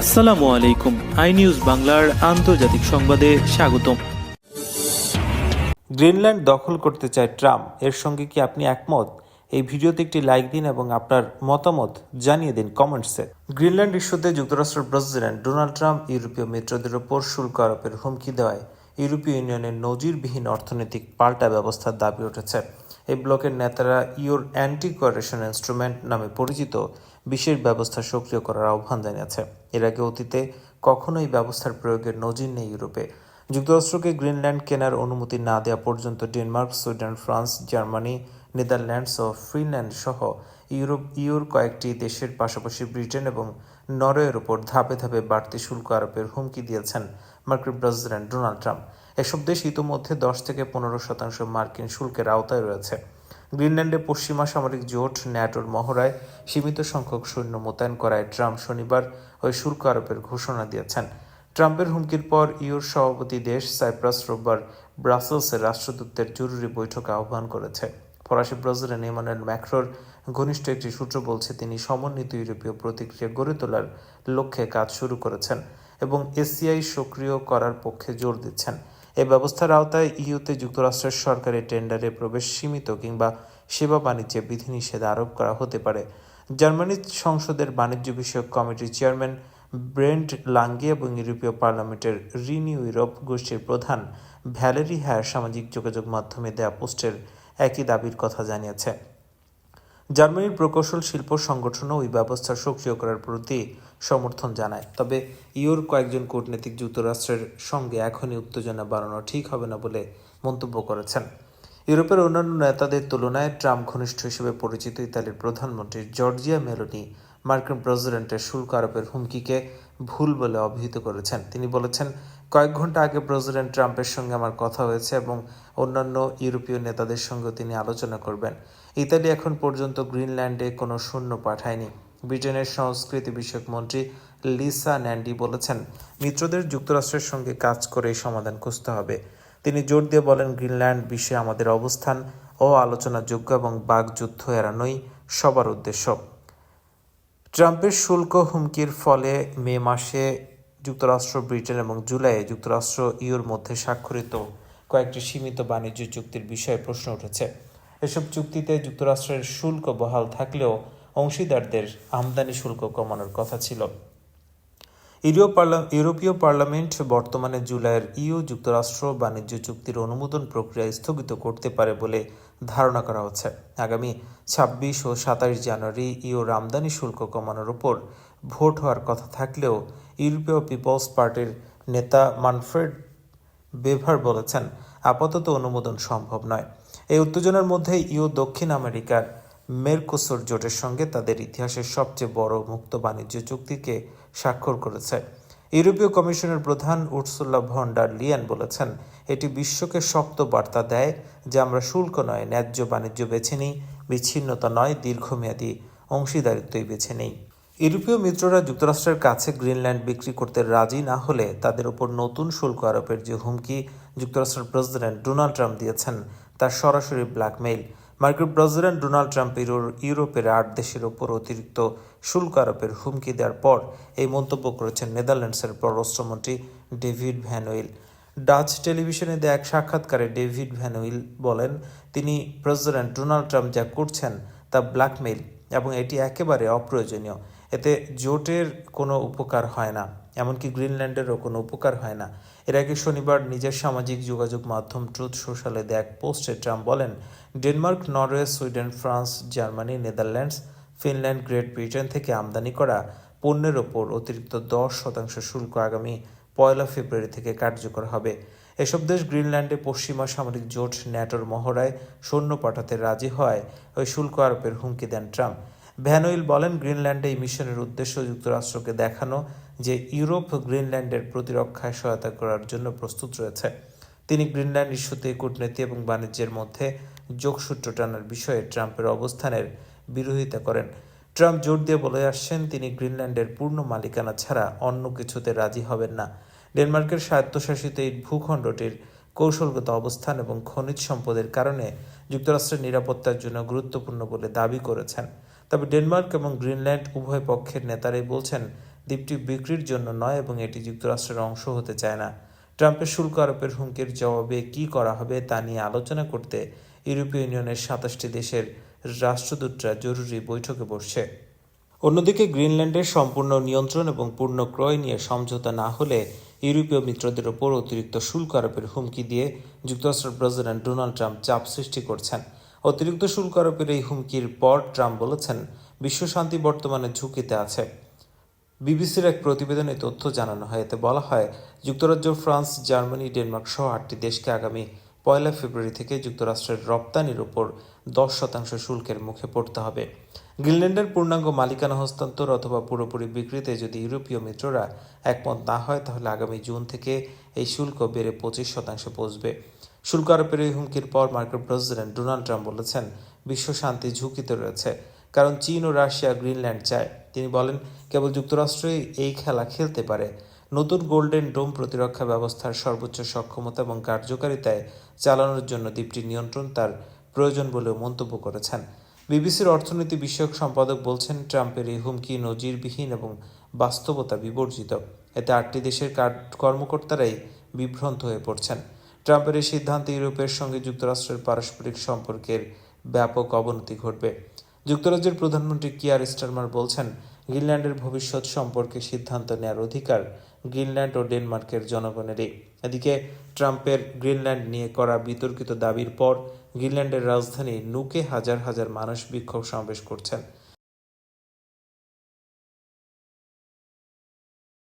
আসসালামু আলাইকুম। I news বাংলার আন্তর্জাতিক সংবাদে স্বাগতম। গ্রিনল্যান্ড দখল করতে চায় ট্রাম্প, এর সঙ্গে কি আপনি একমত? এই ভিডিওতে একটি লাইক দিন এবং আপনার মতামত জানিয়ে দিন কমেন্টসে। গ্রিনল্যান্ড ইস্যুতে যুক্তরাষ্ট্রের প্রেসিডেন্ট ডোনাল্ড ট্রাম্প ইউরোপীয় মিত্রদের ওপর শুল্ক আরোপের হুমকি দেওয়ায় ইউরোপীয় ইউনিয়নের নজিরবিহীন অর্থনৈতিক পাল্টা ব্যবস্থার দাবি উঠেছে। এই ব্লকের নেতারা ইউর অ্যান্টি কোয়ারেশন ইনস্ট্রুমেন্ট নামে পরিচিত বিশেষ ব্যবস্থা সক্রিয় করার আহ্বান জানিয়েছে। এর আগে অতীতে কখনো এই ব্যবস্থার প্রয়োগের নজির নেই ইউরোপে। যুক্তরাষ্ট্রকে গ্রিনল্যান্ড কেনার অনুমতি না দেওয়া পর্যন্ত Denmark, Sweden, France, Germany, Netherlands ও ফিনল্যান্ড সহ ইউর কয়েকটি দেশের পাশাপাশি ব্রিটেন এবং নরওয়ের ওপর ধাপে ধাপে বাড়তি শুল্ক আরোপের হুমকি দিয়েছেন মার্কিন প্রেসিডেন্ট ডোনাল্ড ট্রাম্প। এসব দেশ ইতোমধ্যে 10-15% মার্কিন শুল্কের আওতায় রয়েছে। গ্রিনল্যান্ডে পশ্চিমা সামরিক জোট ন্যাটোর মহড়ায় সীমিত সংখ্যক সৈন্য মোতায়েন করায় ট্রাম্প শনিবার ওই শুল্ক আরোপের ঘোষণা দিয়েছেন। ট্রাম্পের হুমকির পর ইউর সভাপতি দেশ সাইপ্রাস রোববার ব্রাসেলসের রাষ্ট্রদূতের জরুরি বৈঠকে আহ্বান করেছে। ফরাসি প্রেসিডেন্ট ইমানুয়েল ম্যাক্রোর ঘনিষ্ঠ একটি সূত্র বলছে তিনি সমন্বিত ইউরোপীয় প্রতিক্রিয়া গড়ে তোলার লক্ষ্যে কাজ শুরু করেছেন এবং এসিআই সক্রিয় করার পক্ষে জোর দিচ্ছেন। এই ব্যবস্থার আওতায় ইউতে যুক্তরাষ্ট্রের সরকারি টেন্ডারে প্রবেশ সীমিত কিংবা সেবা বাণিজ্যে বিধিনিষেধ আরোপ করা হতে পারে। জার্মানির সংসদের বাণিজ্য বিষয়ক কমিটির চেয়ারম্যান ব্রেন্ট লাঙ্গে এবং ইউরোপীয় পার্লামেন্টের রিনিউ ইউরোপ গোষ্ঠীর প্রধান ভ্যালেরি হ্যার সামাজিক যোগাযোগ মাধ্যমে দেয়া পোস্টের একই দাবির কথা জানিয়েছে। জার্মানির প্রকৌশল শিল্প সংগঠনও ওই ব্যবস্থা সক্রিয় করার প্রতি সমর্থন জানায়। তবে ইউর কয়েকজন কূটনীতিক যুক্তরাষ্ট্রের সঙ্গে এখনই উত্তেজনা বাড়ানো ঠিক হবে না বলে মন্তব্য করেছেন। ইউরোপের অন্যান্য নেতাদের তুলনায় ট্রাম্প ঘনিষ্ঠ হিসেবে পরিচিত ইতালির প্রধানমন্ত্রী জর্জিয়া মেলোনি মার্কিন প্রেসিডেন্টের শুল্ক আরোপের হুমকিকে ভুল বলে অভিহিত করেছেন। তিনি বলেছেন, কয়েক ঘন্টা আগে প্রেসিডেন্ট ট্রাম্পের সঙ্গে আমার কথা হয়েছে এবং অন্যান্য ইউরোপীয় নেতাদের সঙ্গে তিনি আলোচনা করবেন। ইতালি এখন পর্যন্ত গ্রিনল্যান্ডে কোনো সৈন্য পাঠায়নি। ব্রিটেনের সংস্কৃতি বিষয়ক মন্ত্রী লিসা ন্যান্ডি বলেছেন, মিত্রদের যুক্তরাষ্ট্রের সঙ্গে কাজ করে সমাধান খুঁজতে হবে। তিনি জোর দিয়ে বলেন, গ্রিনল্যান্ড বিষয়ে আমাদের অবস্থান ও আলোচনাযোগ্য এবং বাকযুদ্ধ এড়ানোই সবার উদ্দেশ্য। ট্রাম্পের শুল্ক হুমকির ফলে মে মাসে যুক্তরাষ্ট্র, ব্রিটেন এবং জুলাইয়ে যুক্তরাষ্ট্র ইউর মধ্যে স্বাক্ষরিত কয়েকটি সীমিত বাণিজ্য চুক্তির বিষয়ে প্রশ্ন উঠেছে। এসব চুক্তিতে যুক্তরাষ্ট্রের শুল্ক বহাল থাকলেও অংশীদারদের আমদানি শুল্ক কমানোর কথা ছিল। ইউরোপীয় পার্লামেন্ট বর্তমানে জুলাইয়ের ইউ-যুক্তরাষ্ট্র বাণিজ্য চুক্তির অনুমোদন প্রক্রিয়া স্থগিত করতে পারে বলে ধারণা করা হচ্ছে। আগামী 26 ও 27 জানুয়ারি ইউর আমদানি শুল্ক কমানোর উপর ভোট হওয়ার কথা থাকলেও ইউরোপীয় পিপলস পার্টির নেতা মানফ্রেড বেভার বলেছেন, আপাতত অনুমোদন সম্ভব নয়। এই উত্তেজনার মধ্যে ইউ দক্ষিণ আমেরিকার মেরকোসুর জোটের সঙ্গে তাদের ইতিহাসের সবচেয়ে বড় মুক্ত বাণিজ্য চুক্তিকে স্বাক্ষর করেছে। ইউরোপীয় কমিশনের প্রধান উর্সুলা ভন ডার লিয়েন বলেছেন, এটি বিশ্বকে শক্ত বার্তা দেয় যে আমরা শুল্ক নয়, ন্যায্য বাণিজ্য বেছে নিই, বিচ্ছিন্নতা নয়, দীর্ঘমেয়াদী অংশীদারিত্বই বেছে নেই। ইউরোপীয় মিত্ররা যুক্তরাষ্ট্রের কাছে গ্রিনল্যান্ড বিক্রি করতে রাজি না হলে তাদের উপর নতুন শুল্ক আরোপের যে হুমকি যুক্তরাষ্ট্রের প্রেসিডেন্ট ডোনাল্ড ট্রাম্প দিয়েছেন তা সরাসরি ব্ল্যাকমেইল। মার্কিন প্রেসিডেন্ট ডোনাল্ড ট্রাম্প ইউরোপের 8 দেশের ওপর অতিরিক্ত শুল্ক আরোপের হুমকি দেওয়ার পর এই মন্তব্য করেছেন নেদারল্যান্ডসের পররাষ্ট্রমন্ত্রী ডেভিড ভ্যান উইল। ডাচ টেলিভিশনে দেয়া এক সাক্ষাৎকারে ডেভিড ভ্যান উইল বলেন, তিনি প্রেসিডেন্ট ডোনাল্ড ট্রাম্প যা করছেন তা ব্ল্যাকমেইল এবং এটি একেবারে অপ্রয়োজনীয়। এতে জোটের কোনো উপকার হয় না, এমনকি গ্রিনল্যান্ডেরও কোনো উপকার হয় না। এর আগে শনিবার নিজের সামাজিক যোগাযোগ মাধ্যম ট্রুথ সোশ্যালে দেয়া এক পোস্টে ট্রাম্প বলেন, Denmark, Norway, Sweden, France, Germany, Netherlands, Finland, great Britain থেকে আমদানি করা পণ্যের ওপর অতিরিক্ত 10% শুল্ক আগামী 1 ফেব্রুয়ারি থেকে কার্যকর হবে। এসব দেশ গ্রিনল্যান্ডে পশ্চিমা সামরিক জোট ন্যাটোর মহড়ায় সৈন্য পাঠাতে রাজি হওয়ায় ওই শুল্ক আরোপের হুমকি দেন ট্রাম্প। ভ্যান উইল বলেন, গ্রিনল্যান্ডে এই মিশনের উদ্দেশ্য যুক্তরাষ্ট্রকে দেখানো যে ইউরোপ গ্রিনল্যান্ডের প্রতিরক্ষায় সহায়তা করার জন্য প্রস্তুত রয়েছে। তিনি গ্রিনল্যান্ড ইস্যুতে কূটনীতি এবং বাণিজ্যের মধ্যে যোগসূত্র টানার বিষয়ে ট্রাম্পের অবস্থানের বিরোধিতা করেন। ট্রাম্প জোর দিয়ে বলে আসছেন, তিনি গ্রিনল্যান্ডের পূর্ণ মালিকানা ছাড়া অন্য কিছুতে রাজি হবেন না। ডেনমার্কের স্বায়ত্তশাসিত এই ভূখণ্ডটির কৌশলগত অবস্থান এবং খনিজ সম্পদের কারণে যুক্তরাষ্ট্রের নিরাপত্তার জন্য গুরুত্বপূর্ণ বলে দাবি করেছেন। তবে ডেনমার্ক এবং গ্রিনল্যান্ড উভয় পক্ষের নেতারাই বলছেন, দ্বীপটি বিক্রির জন্য নয় এবং এটি যুক্তরাষ্ট্রের অংশ হতে চায় না। ট্রাম্পের শুল্ক আরোপের হুমকির জবাবে কী করা হবে তা নিয়ে আলোচনা করতে ইউরোপীয় ইউনিয়নের 27টি দেশের রাষ্ট্রদূতরা জরুরি বৈঠকে বসছে। অন্যদিকে গ্রিনল্যান্ডের সম্পূর্ণ নিয়ন্ত্রণ এবং পূর্ণ ক্রয় নিয়ে সমঝোতা না হলে ইউরোপীয় মিত্রদের ওপর অতিরিক্ত শুল্ক আরোপের হুমকি দিয়ে যুক্তরাষ্ট্রের প্রেসিডেন্ট ডোনাল্ড ট্রাম্প চাপ সৃষ্টি করছেন। অতিরিক্ত শুল্ক আরোপের এই হুমকির পর ট্রাম্প বলেছেন, বিশ্ব শান্তি বর্তমানে ঝুঁকিতে আছে। বিবিসির এক প্রতিবেদনে তথ্য জানানো হয়। এতে বলা হয়, যুক্তরাজ্য, ফ্রান্স, জার্মানি, ডেনমার্ক সহ 8টি দেশকে আগামী 1 ফেব্রুয়ারি থেকে যুক্তরাষ্ট্রের রপ্তানির ওপর 10% শুল্কের মুখে পড়তে হবে। গ্রিনল্যান্ডের পূর্ণাঙ্গ মালিকানা হস্তান্তর অথবা পুরোপুরি বিক্রিতে যদি ইউরোপীয় মিত্ররা একমত না হয়, তাহলে আগামী জুন থেকে এই শুল্ক বেড়ে 25% পৌঁছবে। শুল্ক আরোপের এই হুমকির পর মার্কিন প্রেসিডেন্ট ডোনাল্ড ট্রাম্প বলেছেন, বিশ্ব শান্তি ঝুঁকিতে রয়েছে, কারণ চীন ও রাশিয়া গ্রিনল্যান্ড চায়। তিনি বলেন, কেবল যুক্তরাষ্ট্রই এই খেলা খেলতে পারে। নতুন গোল্ডেন ডোম প্রতিরক্ষা ব্যবস্থার সর্বোচ্চ সক্ষমতা এবং কার্যকারিতায় চালানোর জন্য দ্বীপটির নিয়ন্ত্রণ তার প্রয়োজন বলেও মন্তব্য করেছেন। বিবিসির অর্থনীতি বিষয়ক সম্পাদক বলছেন, ট্রাম্পের এই হুমকি নজিরবিহীন এবং বাস্তবতা বিবর্জিত। এতে 8টি দেশের কর্মকর্তারাই বিভ্রান্ত হয়ে পড়ছেন। ট্রাম্পের এই সিদ্ধান্তে ইউরোপের সঙ্গে যুক্তরাষ্ট্রের পারস্পরিক সম্পর্কের ব্যাপক অবনতি ঘটবে। যুক্তরাজ্যের প্রধানমন্ত্রী কিয়ার স্টারমার বলছেন, গ্রিনল্যান্ডের ভবিষ্যৎ সম্পর্কে সিদ্ধান্ত নেওয়ার অধিকার গ্রিনল্যান্ড ও ডেনমার্কের জনগণেরই। এদিকে ট্রাম্পের গ্রিনল্যান্ড নিয়ে করা বিতর্কিত দাবির পর গ্রিনল্যান্ডের রাজধানী নুকে হাজার হাজার মানুষ বিক্ষোভ সমাবেশ করছেন।